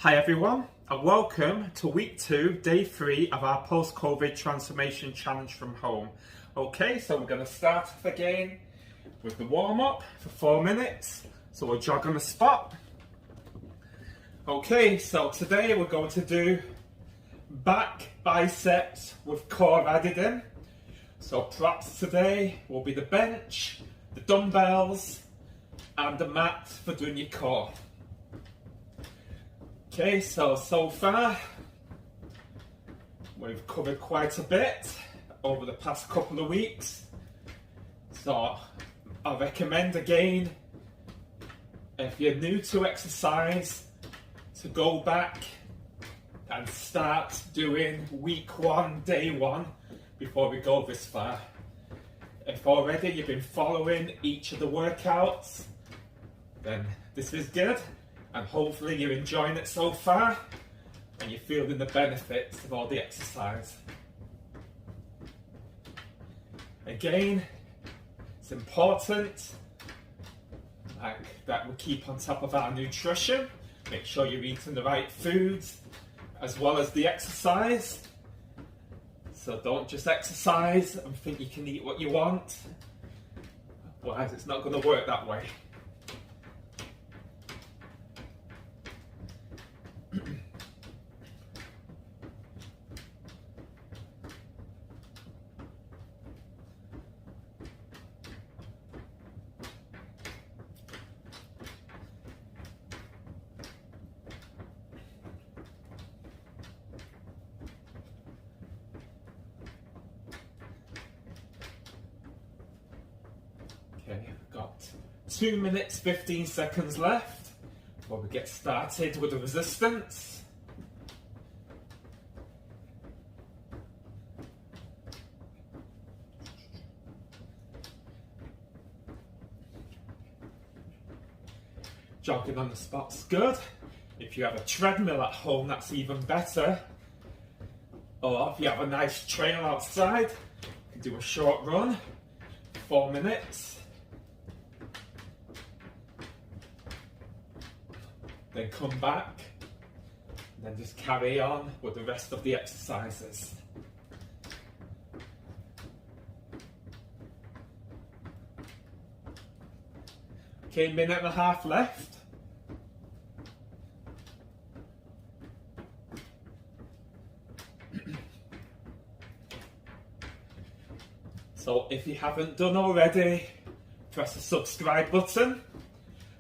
Hi everyone, and welcome to week 2, day 3 of our post-COVID transformation challenge from home. Okay, so we're going to start off again with the warm-up for 4 minutes. So we'll jog on the spot. Okay, so today we're going to do back biceps with core added in. So props today will be the bench, the dumbbells, and the mat for doing your core. Okay, so far we've covered quite a bit over the past couple of weeks. So I recommend again, if you're new to exercise, to go back and start doing week 1, day 1 before we go this far. If already you've been following each of the workouts, then this is good. And hopefully you're enjoying it so far and you're feeling the benefits of all the exercise. Again, it's important that we keep on top of our nutrition. Make sure you're eating the right foods as well as the exercise. So don't just exercise and think you can eat what you want. Otherwise it's not going to work that way. Okay, I've got 2 minutes 15 seconds left before we get started with the resistance. Jogging on the spot's good. If you have a treadmill at home, that's even better. Or if you have a nice trail outside, you can do a short run, 4 minutes. Then come back, and then just carry on with the rest of the exercises. Okay, 1.5 minutes left. So if you haven't done already, press the subscribe button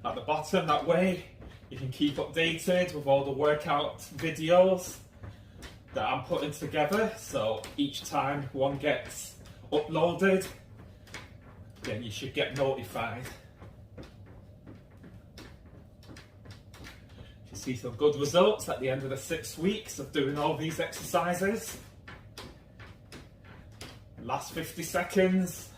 at the bottom. That way you can keep updated with all the workout videos that I'm putting together. So each time one gets uploaded, then you should get notified. You see some good results at the end of the 6 weeks of doing all these exercises. Last 50 seconds.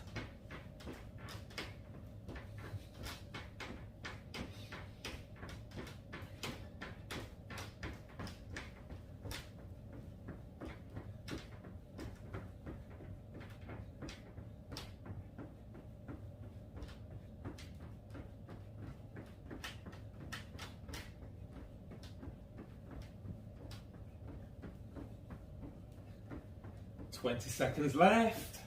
Twenty seconds left.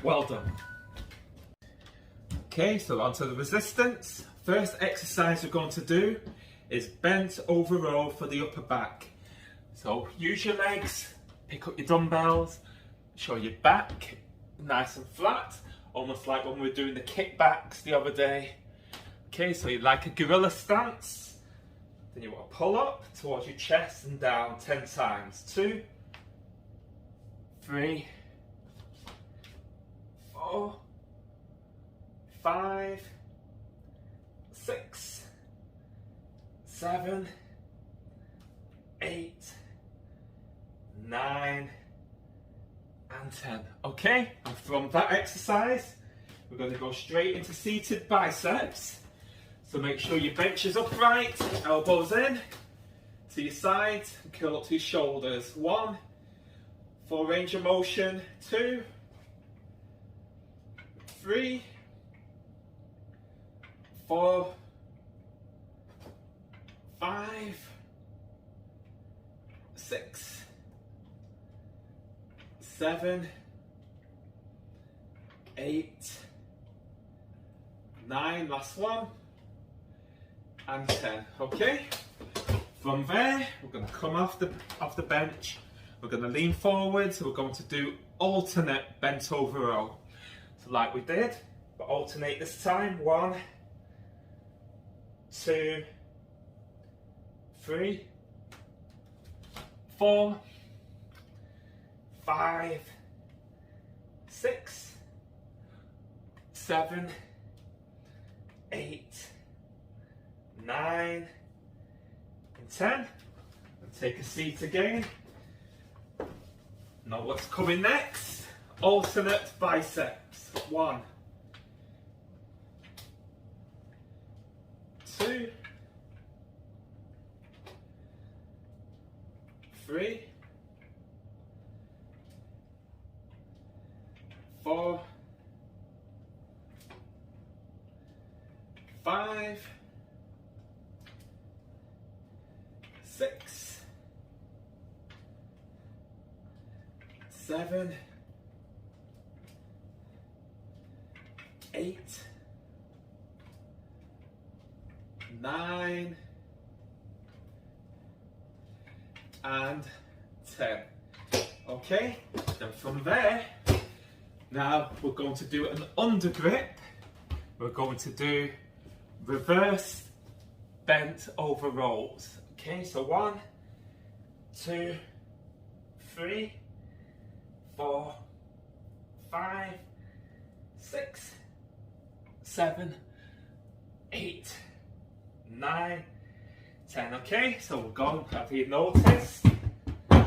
Well done. Okay, so on to the resistance. First exercise we're going to do is bent over row for the upper back. So use your legs, pick up your dumbbells, show your back nice and flat, almost like when we were doing the kickbacks the other day. Okay, so you like a gorilla stance. Then you want to pull up towards your chest and down 10 times. 2, 3, 4, 5, 6, 7, 8, 9, and 10. Okay, and from that exercise, we're going to go straight into seated biceps. So make sure your bench is upright, elbows in to your sides, and curl up to your shoulders. 1, for range of motion. 2, 3, 4, 5, 6, 7, 8, 9, last one, and 10. Okay, from there we're going to come off the bench, we're going to lean forward, so we're going to do alternate bent over row. So like we did, but alternate this time. 1, 2, 3, 4, 5, 6, 7, 8, 9, and 10. And take a seat again. Now what's coming next? Alternate biceps. 1, 2, 3, 4, 5, 6, 7, 8, 9, and 10. Okay, then from there, now we're going to do an under grip. We're going to do reverse bent over rolls. Okay, so 1, 2, 3, 4, 5, 6, 7, 8, 9, 10. Okay, so we're going, have you noticed? We're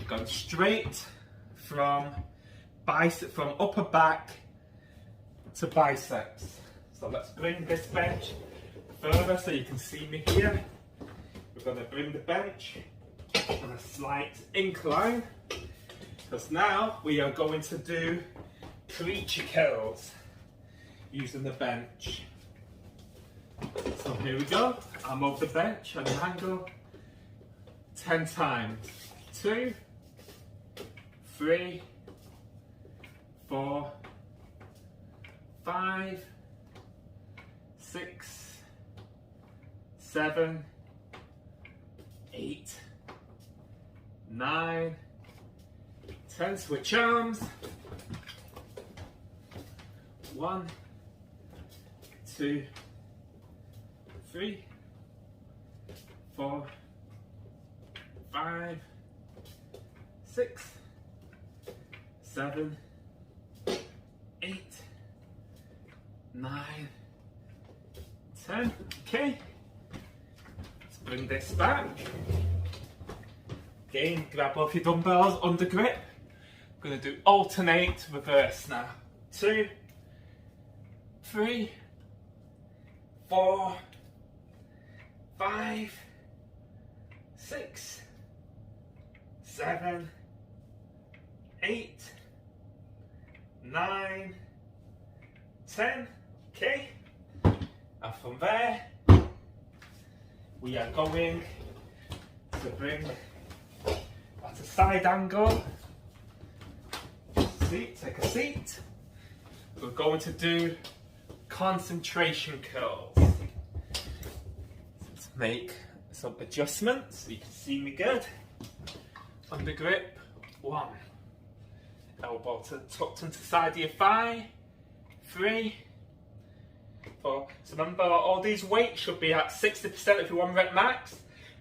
going straight from bicep, from upper back to biceps. So let's bring this bench further so you can see me here. We're going to bring the bench on a slight incline, because now we are going to do creature curls using the bench. So here we go. I'm off the bench at an angle 10 times. 2, 3, 4, 5, 6, 7, 8, 9, 10. Switch arms. 1, 2, 3, 4, 5, 6, 7, 8, 9, 10. Okay, let's bring this back. Again, grab both your dumbbells, under grip. We're going to do alternate reverse now. 2, 3, 4, 5, 6, 7, 8, 9, 10. Okay, and from there we are going to bring at a side angle. Take a seat. We're going to do concentration curls. Let's make some adjustments so you can see me good. Under grip. 1. Elbow tucked into the side of your thigh. 3, 4. So remember, all these weights should be at 60% if you want rep max.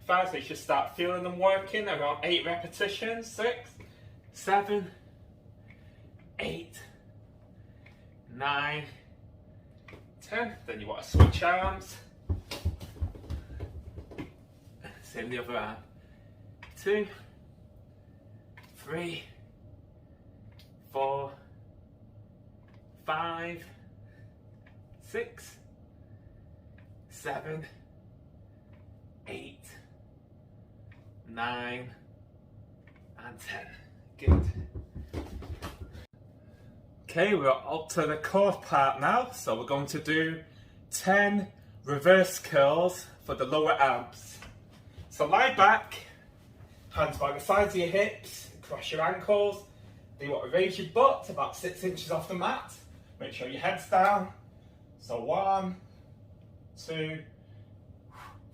5, so you should start feeling them working around 8 repetitions. 6, 7, 8, 9, 10. Then you want to switch arms. Same the other arm. 2, 3, 4, 5, 6, 7, 8, 9, and 10. Good. Okay, we're up to the core part now, so we're going to do 10 reverse curls for the lower abs. So lie back, hands by the sides of your hips, cross your ankles. Do you want to raise your butt about 6 inches off the mat? Make sure your head's down. So 1, 2,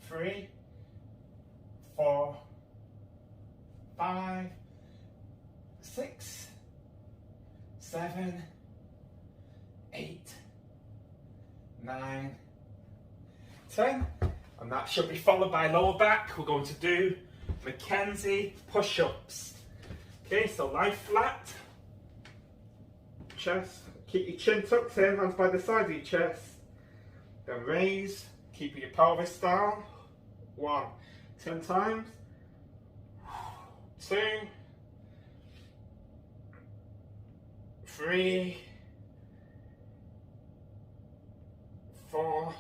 3, 4, 5, 6, 7, 8, 9, 10. And that should be followed by lower back. We're going to do Mackenzie push-ups. Okay, so lie flat, chest, keep your chin tucked in, hands by the side of your chest. Then raise, keep your pelvis down. 1, 10 times. 2, 3, 4,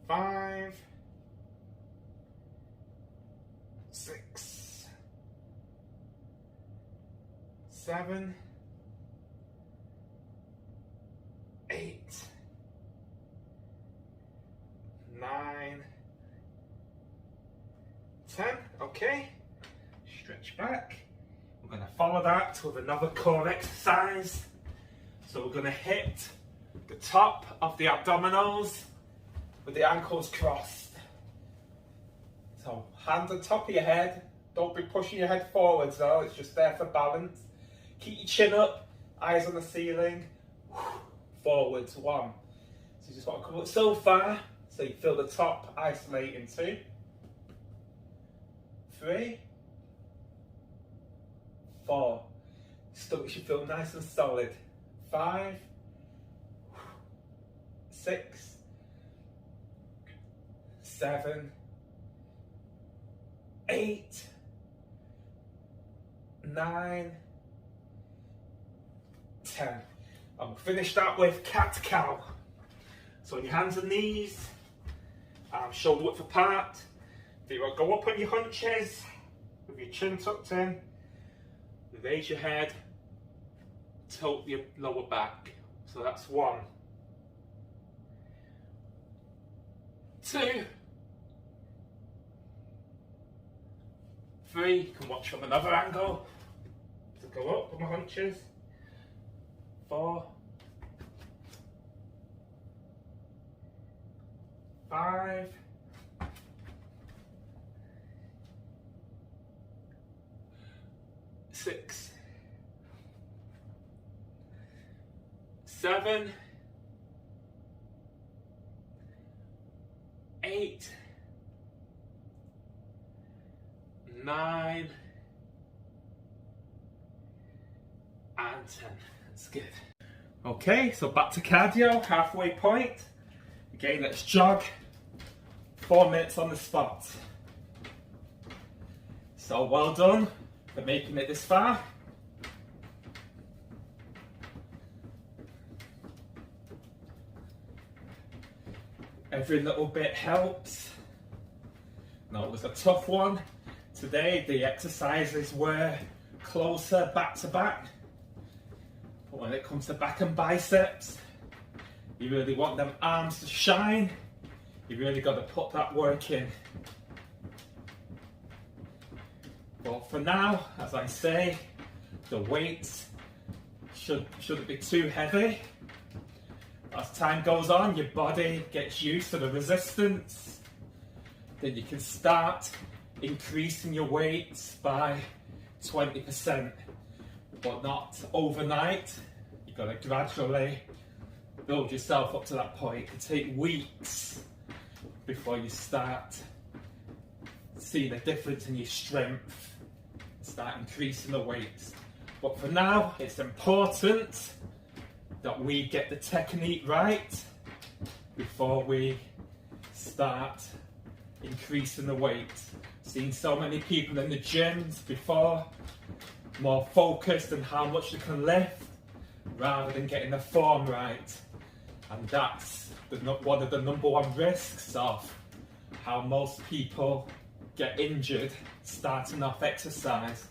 5, 6, 7, 8, 9, 10. Okay, stretch back. We're going to follow that with another core exercise. So we're going to hit the top of the abdominals with the ankles crossed. So hands on top of your head. Don't be pushing your head forwards though, it's just there for balance. Keep your chin up, eyes on the ceiling. Forwards, 1. So you just want to come up so far so you feel the top isolating. 2, 3, 4. Stomach should feel nice and solid. 5, 6, 7, 8, 9, 10. And we'll finish that with cat-cow. So on your hands and knees, shoulder width apart. If you want to go up on your hunches, with your chin tucked in, raise your head, tilt your lower back. So that's 1, 2, 3. You can watch from another angle. So go up on my hunches. 4, 5, 6, 7, 8, 9, and 10. That's good. Okay, so back to cardio, halfway point. Again, let's jog. 4 minutes on the spot. So well done for making it this far. Every little bit helps. No, it was a tough one. Today the exercises were closer back to back. But when it comes to back and biceps, you really want them arms to shine. You really got to put that work in. But for now, as I say, the weights shouldn't be too heavy. As time goes on, your body gets used to the resistance. Then you can start increasing your weights by 20%, but not overnight. You've got to gradually build yourself up to that point. It can take weeks before you start seeing a difference in your strength, start increasing the weights. But for now, it's important that we get the technique right before we start increasing the weights. Seen so many people in the gyms before, more focused on how much they can lift rather than getting the form right. And that's one of the number one risks of how most people get injured starting off exercise.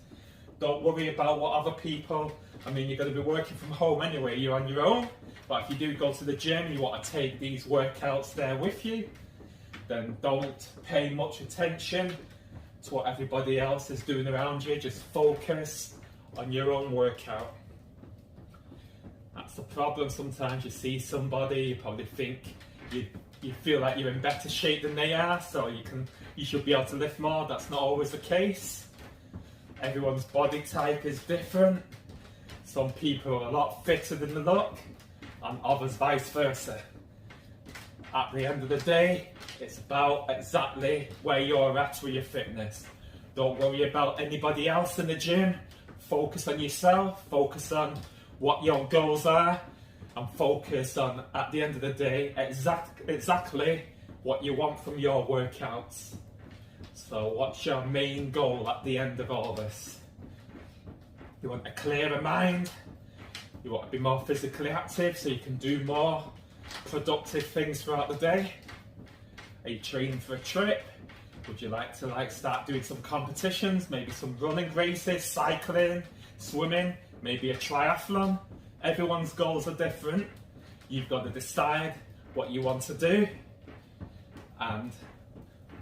Don't worry about what other people, I mean, you're going to be working from home anyway, you're on your own. But if you do go to the gym, you want to take these workouts there with you, then don't pay much attention to what everybody else is doing around you. Just focus on your own workout. That's the problem. Sometimes you see somebody, you probably think you feel like you're in better shape than they are, so you should be able to lift more. That's not always the case. Everyone's body type is different. Some people are a lot fitter than they look, and others vice versa. At the end of the day, it's about exactly where you're at with your fitness. Don't worry about anybody else in the gym. Focus on yourself, focus on what your goals are, and focus on, at the end of the day, exactly what you want from your workouts. So what's your main goal at the end of all this? You want a clearer mind, you want to be more physically active so you can do more productive things throughout the day. Are you training for a trip? Would you like to start doing some competitions, maybe some running races, cycling, swimming, maybe a triathlon? Everyone's goals are different. You've got to decide what you want to do, and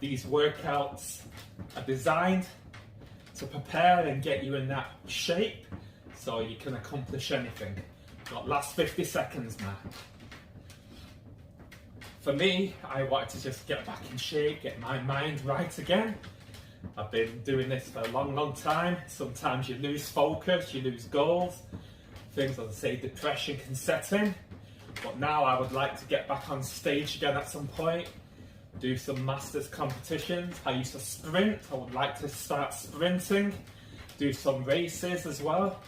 these workouts are designed to prepare and get you in that shape so you can accomplish anything. Got last 50 seconds now. For me, I wanted to just get back in shape, get my mind right again. I've been doing this for a long time. Sometimes you lose focus, you lose goals. Things, as I say, depression can set in. But now I would like to get back on stage again at some point, do some masters competitions. I used to sprint, I would like to start sprinting, do some races as well.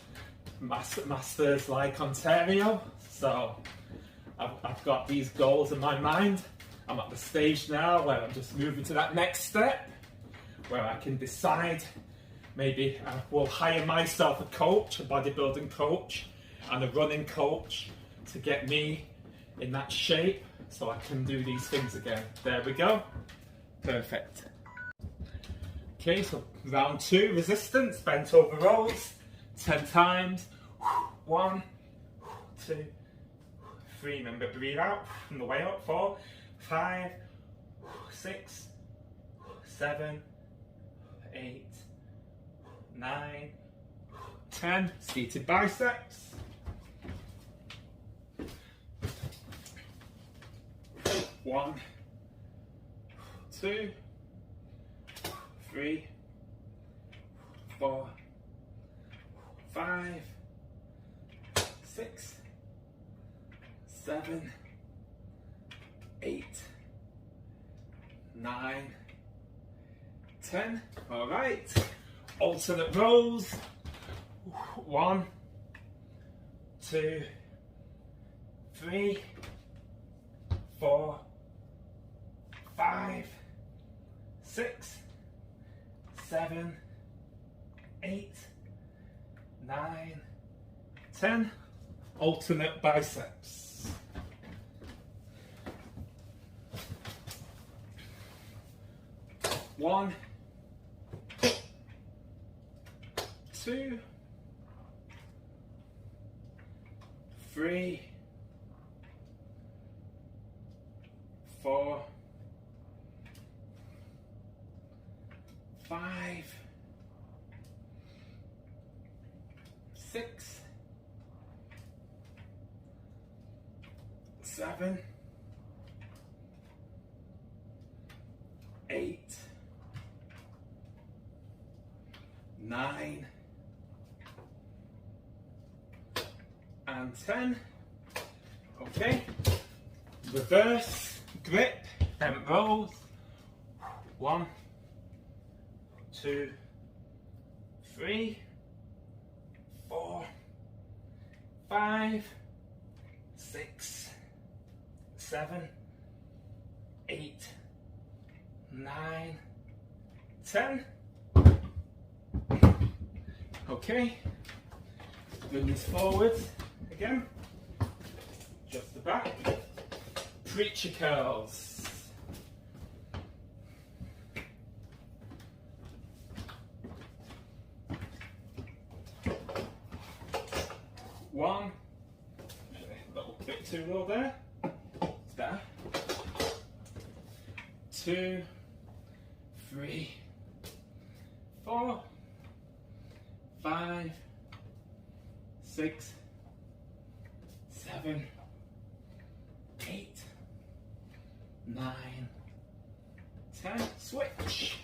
Masters like Ontario. So I've got these goals in my mind. I'm at the stage now where I'm just moving to that next step, where I can decide, maybe I will hire myself a coach, a bodybuilding coach and a running coach to get me in that shape so I can do these things again. There we go. Perfect. Okay, so round 2, resistance, bent over rows, 10 times. 1, 2, 3, remember, breathe out from the way up. 4, 5, 6, 7, 8, 9, 10. Seated biceps. 1, 2, 3, 4, 5, 6, 7, 8, 9, 10. All right. Alternate rows. 1, 2, 3, 4, 5, 6, 7, 8, 9, 10. Alternate biceps. 1, 2, 3, 4, 5, 6, 7, 8, 9, and 10. Okay. Reverse grip, bent rows. 1, 2, 3, 4, 5, 6, 7, 8, 9, 10. Okay, bring this forward again, just the back. creature curls. One, a little bit too low there. There. 2, 3, 4, 5, 6, 7, 8, 9, 10. Switch.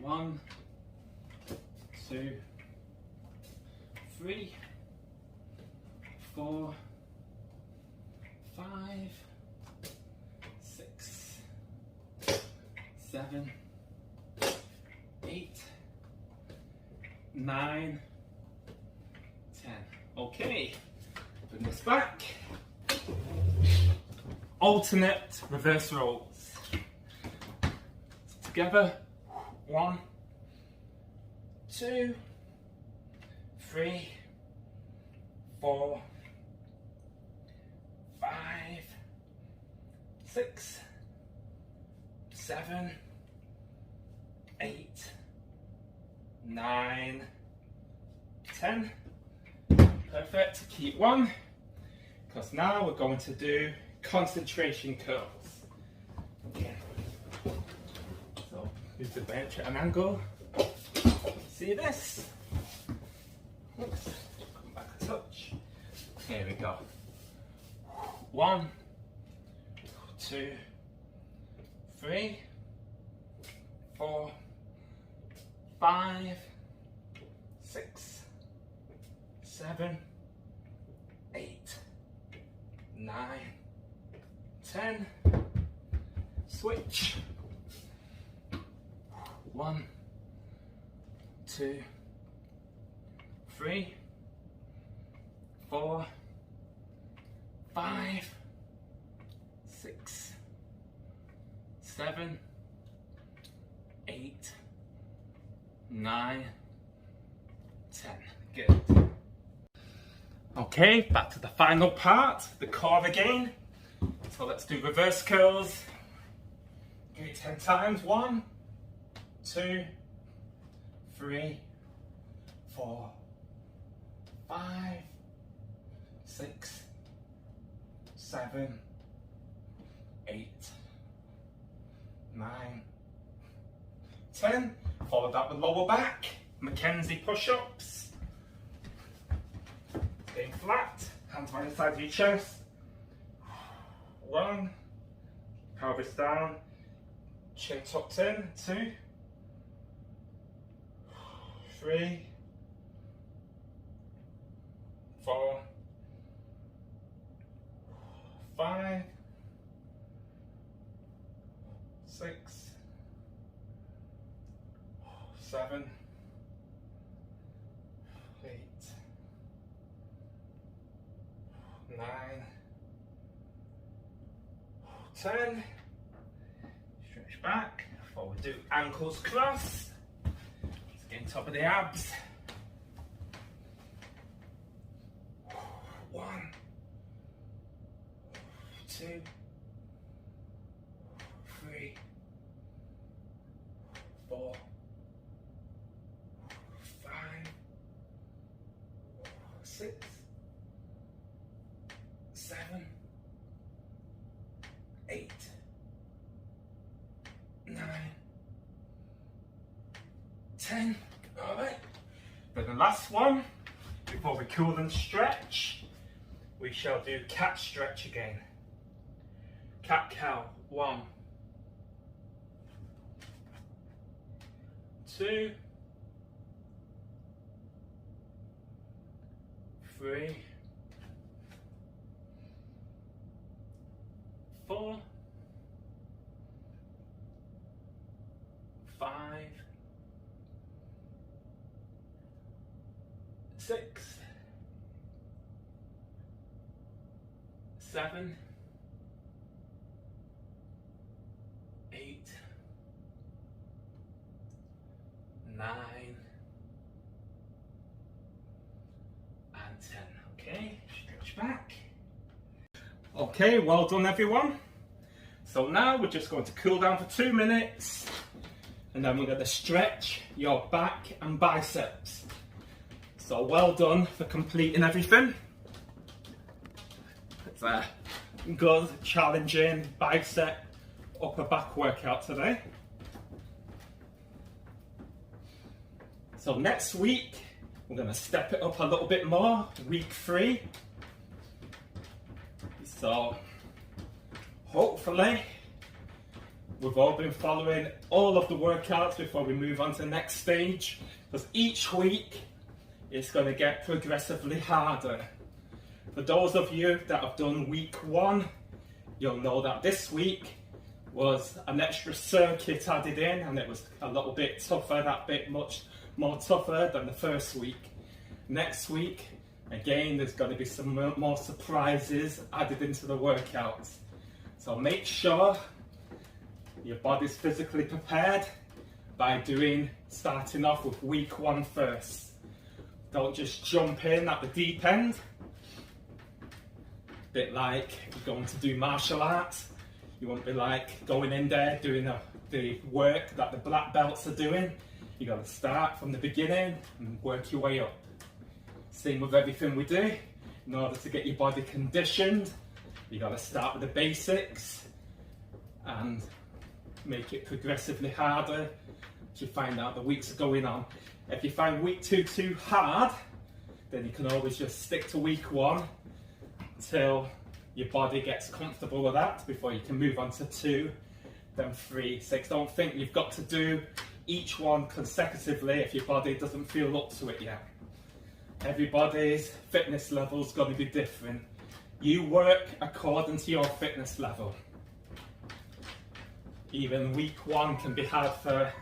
1, 2, 3, 4, 5, 6, 7, 8, 9, 10. Okay, bring this back. Alternate reverse rolls. Together. 1, 2, 3, 4, 5, 6, 7, 8, 9, 10. Perfect. Keep one, because now we're going to do concentration curls. Okay. So use the bench at an angle. See this? Oops. Come back a touch. Here we go. 1, 2, 3, 4, 5, 6, 7, 8, 9, 10. Switch. 1, 2, 3, 4, 5, 6, 7, 8, 9, 10. Good. Okay, back to the final part, the core again. So let's do reverse curls. Okay, 10 times. 1, 2, 3, 4, 5, 6, 7, 8, 9, 10. Follow that with lower back. Mackenzie push-ups. Staying flat. Hands by the side of your chest. 1. Pelvis down. Chin tucked in. 2. 3. 4. 5. 6. 7. 8. 9. 10. Stretch back. Forward do ankles cross. Let's get on top of the abs. 1, 2, 3, 4, 5, 6, 7, 8, 9, 10. All right. For the last one, before we cool and stretch, we shall do cat stretch again. Cat cow. 1, 2, 3, 4, 5, 6, 7, 8, 9, and 10. Okay, stretch back. Okay, well done everyone. So now we're just going to cool down for 2 minutes and then we're going to stretch your back and biceps. So well done for completing everything. It's a good, challenging bicep upper back workout today. So next week, we're going to step it up a little bit more, week 3. So hopefully, we've all been following all of the workouts before we move on to the next stage, because each week, it's going to get progressively harder. For those of you that have done week 1, you'll know that this week was an extra circuit added in and it was a little bit tougher, that bit much more tougher than the first week. Next week, again, there's going to be some more surprises added into the workouts. So make sure your body's physically prepared by starting off with week 1 first. Don't just jump in at the deep end. Bit like you're going to do martial arts. You won't be like going in there doing the work that the black belts are doing. You got to start from the beginning and work your way up. Same with everything we do. In order to get your body conditioned, you got to start with the basics and make it progressively harder as you find out the weeks are going on. If you find week 2 too hard, then you can always just stick to week 1 until your body gets comfortable with that before you can move on to 2, then 3, 6. Don't think you've got to do each one consecutively if your body doesn't feel up to it yet. Everybody's fitness level is going to be different. You work according to your fitness level. Even week 1 can be hard for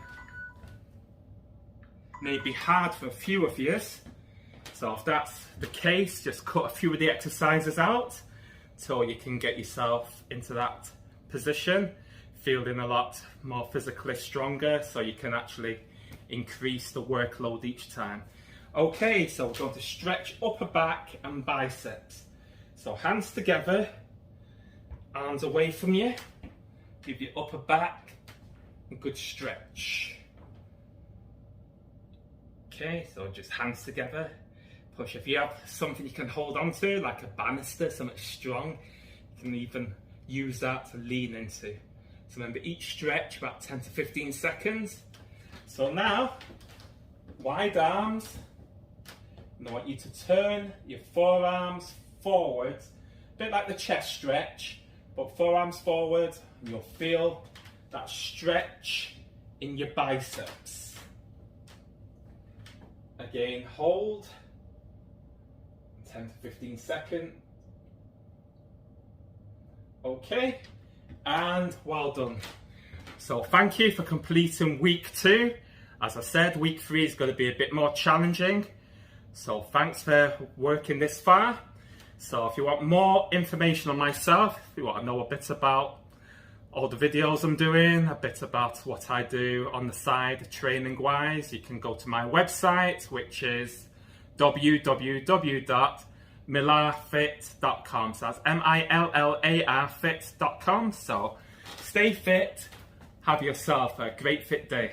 a few of you. So if that's the case, just cut a few of the exercises out so you can get yourself into that position, feeling a lot more physically stronger so you can actually increase the workload each time. Okay, so we're going to stretch upper back and biceps. So hands together, arms away from you, give your upper back a good stretch. Okay, so just hands together. Push. If you have something you can hold on to, like a banister, something strong, you can even use that to lean into. So remember, each stretch about 10 to 15 seconds. So now, wide arms. And I want you to turn your forearms forwards, a bit like the chest stretch, but forearms forward, and you'll feel that stretch in your biceps. Again, hold. 10 to 15 seconds. Okay, and well done. So thank you for completing week 2. As I said, week 3 is going to be a bit more challenging. So thanks for working this far. So if you want more information on myself, if you want to know a bit about all the videos I'm doing, a bit about what I do on the side training wise, you can go to my website, which is www.millarfit.com. So that's MILLAR fit.com. So stay fit, have yourself a great fit day.